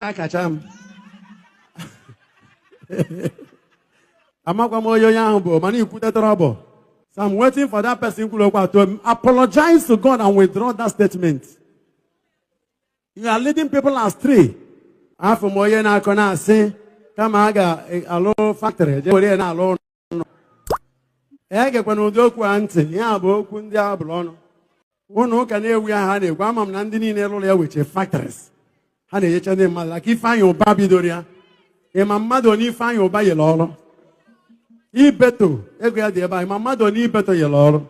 Akachaam. So I'm waiting for that person to apologize to God and withdraw that statement. You are leading people astray. After Moye na kona say, come aga alo factory. Jewele na alo. Ege kwano doku ante. Ya bo kundi ablono. Wono kane we hane. Gwamam nandini nelo le weche factories. Hane yecha ne malaki fanyo babidoria. E mamado ni fanyo ba yelolo. Ibeto. Ego ya deba. Mamado ni ibeto yelolo.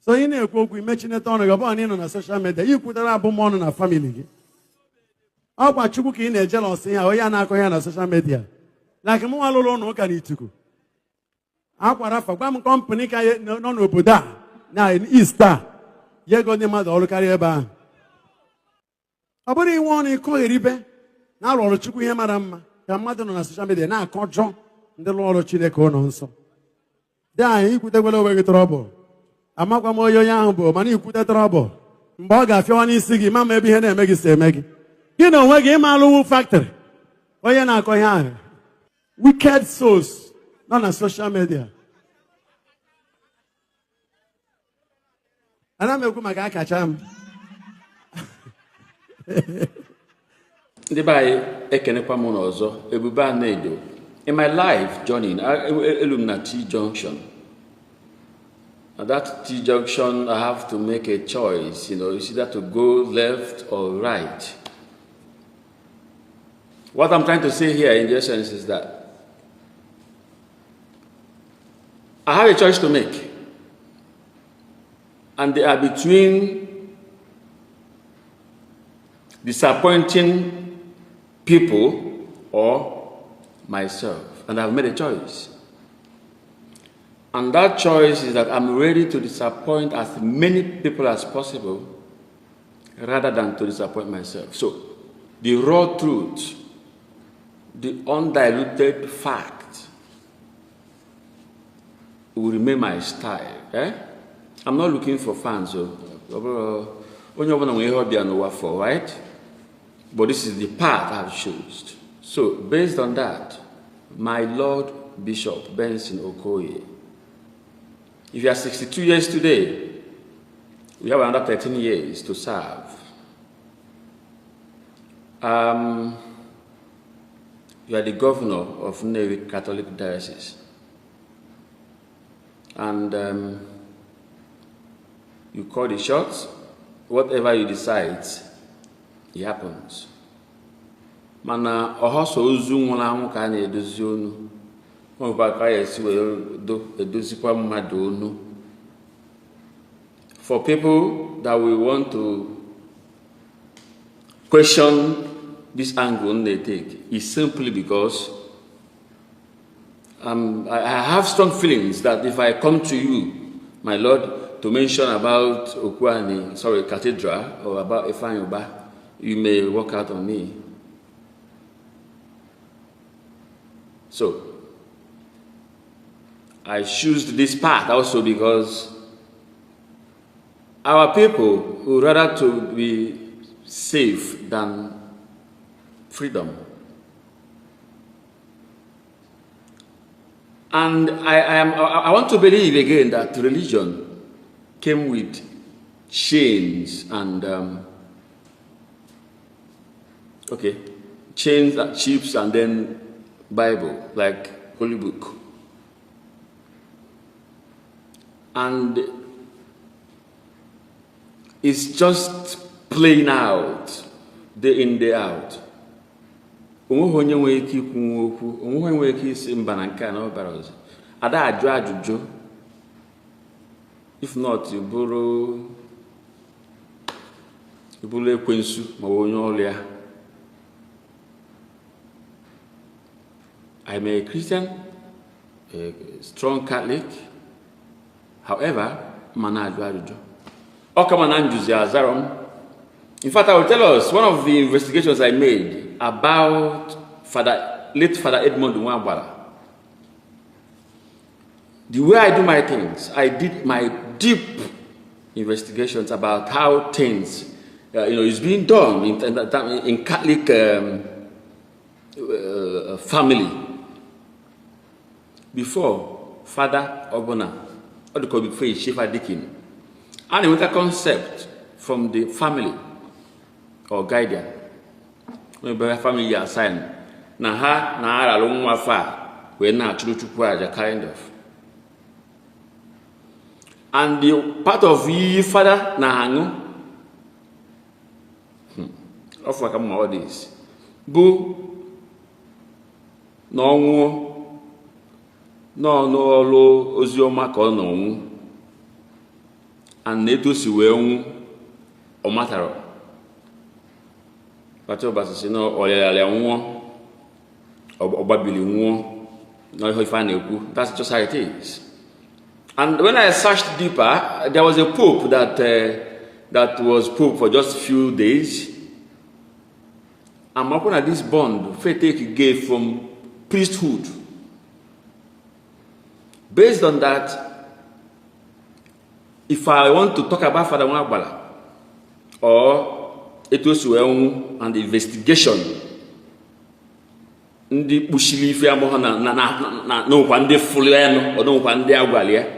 So you know, we mention it on a social media. You put a bomb on a family. How about you in a jealousy? How you are on social media? Like a more alone, no can eat you. How about a family company? No, Buddha. Now in Easter, you go the mother all carry a bar. How about you want to call a ribe? Now, all the Chuku, madam, your mother on a social media. Now, control the Lord of Chile. So, there you put away trouble. Amakwa moyo yangu mani ukuta trouble. Mboga fyo ni sigi mama ebi hene megi se megi. You know wege malu factory. Oye na ko yan. Wicked souls not on social media. Ana me ku maka Akachaam. Ndi bai ekene kwa mono ozo Ebube Anaedo. In my life journey Illuminati Junction. At that T junction, I have to make a choice. You know, it's either to go left or right. What I'm trying to say here, in essence, is that I have a choice to make, and they are between disappointing people or myself, and I've made a choice. And that choice is that I'm ready to disappoint as many people as possible rather than to disappoint myself. So, the raw truth, the undiluted fact will remain my style. Eh? I'm not looking for fans. Right? But this is the path I've chosen. So, based on that, my Lord Bishop Benson Okoye, if you are 62 years today, we have another 13 years to serve. You are the governor of Nnewi Catholic Diocese. And you call the shots. Whatever you decide, it happens. Mana ohoso ozu nwụrụ anwụ ka a na-edozi onu. For people that we want to question this angle they take, is simply because I have strong feelings that if I come to you, my Lord, to mention about Cathedral or about Ifanyoba, you may walk out on me. So, I choose this path also because our people would rather to be safe than freedom. And I want to believe again that religion came with chains and chains and chips and then Bible, like Holy Book. And it's just playing out, day in, day out. If not, you borrow I'm a Christian, a strong Catholic. However, in fact, I will tell us one of the investigations I made about late Fada Edmond Nwabala. The way I do my things, I did my deep investigations about how things it's being done in Catholic family. Before, Father Obona, or the call before Shefa Deacon, and with a concept from the family or guardian. When the family are assigned, na ha na ara long wafa, we na true to kind of. And the part of ye father na hangu. Of what come all this. Bu no lo ozioma ka no and neto si we o mataro. But obasi no olele nwo obabili nwo no ho fa na eku. That's just how it is. And when I searched deeper, there was a pope that was pope for just a few days. And upon at this bond, Faith gave from priesthood. Based on that, if I want to talk about Fada Mwabala or Etosueung and the investigation, ndi bushili fi amo na no kwande fuleno or no kwande agwalia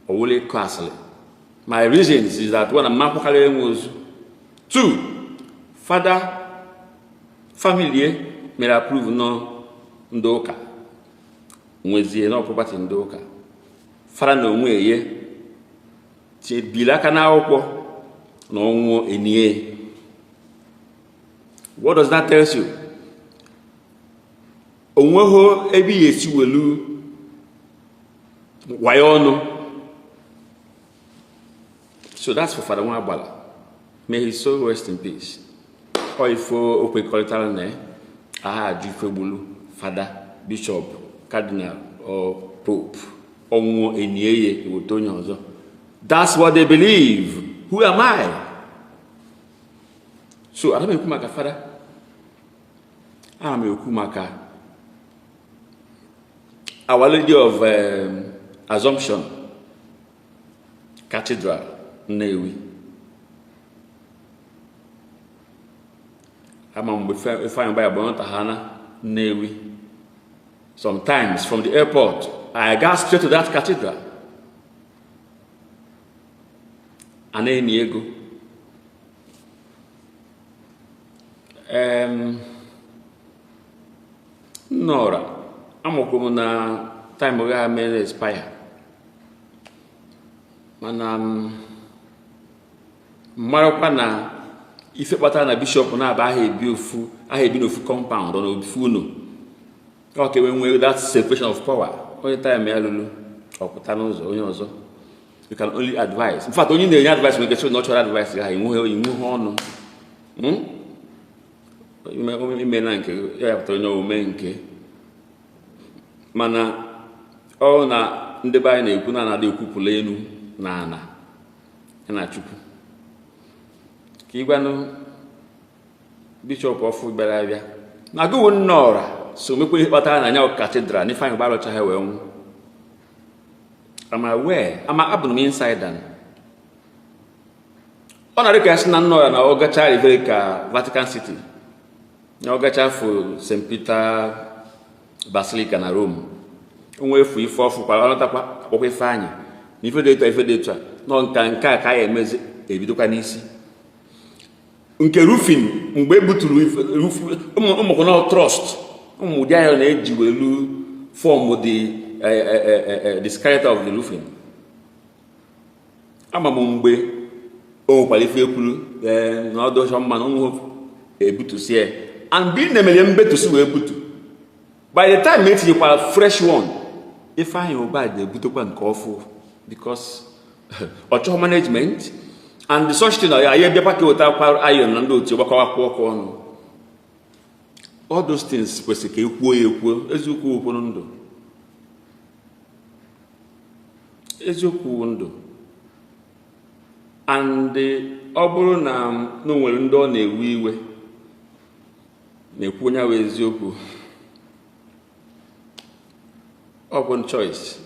Owole Castle. My reasons is that when a mapokale was 2, Father family may approve no ndoka. Mwezie no property ndoka. Father no mweye. Che bilaka na okwo no nwo enie. What does that tell you? Onweho ebi yesi welu wayono. So that's for Fada Mwabala. May his soul rest in peace. Or if open collector ne, Jufebulu, Father, Bishop, Cardinal, or Pope, Onwo Enyeye, Iwotonyozo. That's what they believe. Who am I? So I don't Kumaka Father. I'm a Kumaka. Our Lady of Assumption Cathedral. Nnewi. I'm if I'm by a Tahana, Nnewi. Sometimes from the airport, I go straight to that cathedral. And then Niego. Nora, I'm going to time I may expire. And Marokwa na ife kpata na bishop na aba aha ebi ofu compound or ofu no. Okay, when we that separation of power, only time ya lulu oputa n'ụzọ onye ọzọ. You can only advise. In fact, only the advice we get so not advice ya imu ọnụ. Ime na nke ya pụtara onye ome nke. Mana ọ na ndị be anyị na-ekwu na na-adị ekwupụla enu na ana. Na Chukwu. Igwanu Bishop of Belavia. Na go Nora, so me put what I know cathedral, if I'm about to have am I aware? Am I up inside then? On a request, Nora, na Ogacha, Vatican City. Na Ogacha for St. Peter Basilica na Rome. Unwe free for Palanata, Ope Fanny. If you data, no can carry a message, a biduka nisi. Nke roofing mgbe buturu roof ụmụkọna trust ụmụ dị ahụ na-eji welu form the skeleton of the roofing. Ama mgbe o kwalife ekwuru na ọdọsọ mma na ụmụ ebutusie and bi na-emele mbetusi wee butu. By the time etinyekwara fresh one ife anyị ụba dị ebutekwa nke ọfụ because ọchọ management. And the such thing I hear without iron and do to all those things was a Ezuku Ponondo. And the Oborona no well done a wee way. Nepunya with Ezuku. Open choice.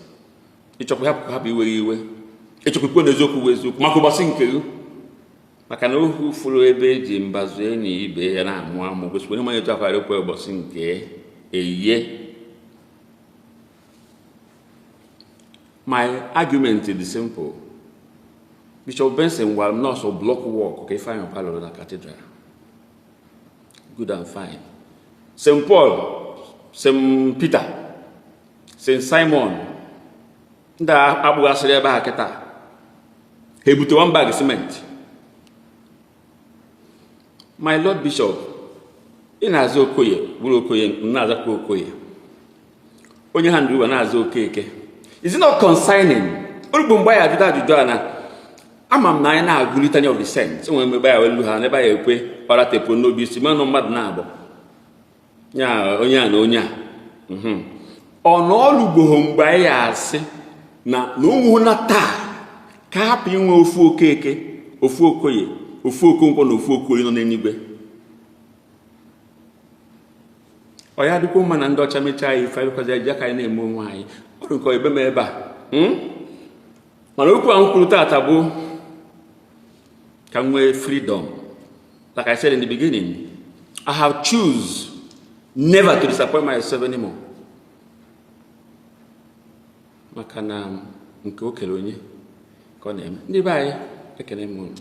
It's a happy way. Each of the Zoku with Makobasinke. maka na ohu furu ebe eji mbazu enyi ibe ya na-amụ amụ gosi onye manye tụakwara ekwe ụbọchị nke eyiye. My argument is simple. Bishop Benson will not so block work, okay, fine, Palo the cathedral. Good and fine. St. Paul, St. Peter, St. Simon, da Abu Asaleba Haketa. He put 1 bag of cement. My Lord Bishop, in Azokoye, Bulokoye, Nazakoye. Only hand you an Azokeke. Is it not consigning? Urubumbaya did that Judana. Amam na agulitany of the saints. When we buy a luha, never a way, paratepo no bisimano mad nabo. Ya, onya. On all go home by us. Na no nata. Kapi ofu keke, ofu okoye, ofu okonko no ofu okoye no nenibe. Oya duko man and Dutch Amichai, if I look at the Jacka name Mumai. Ko ebe meba mana okwu ahụ tabu can we freedom. Like I said in the beginning, I have choose never to disappoint myself anymore. Maka na nke okele onye ka ọ na-eme ndị be anyị ekele m.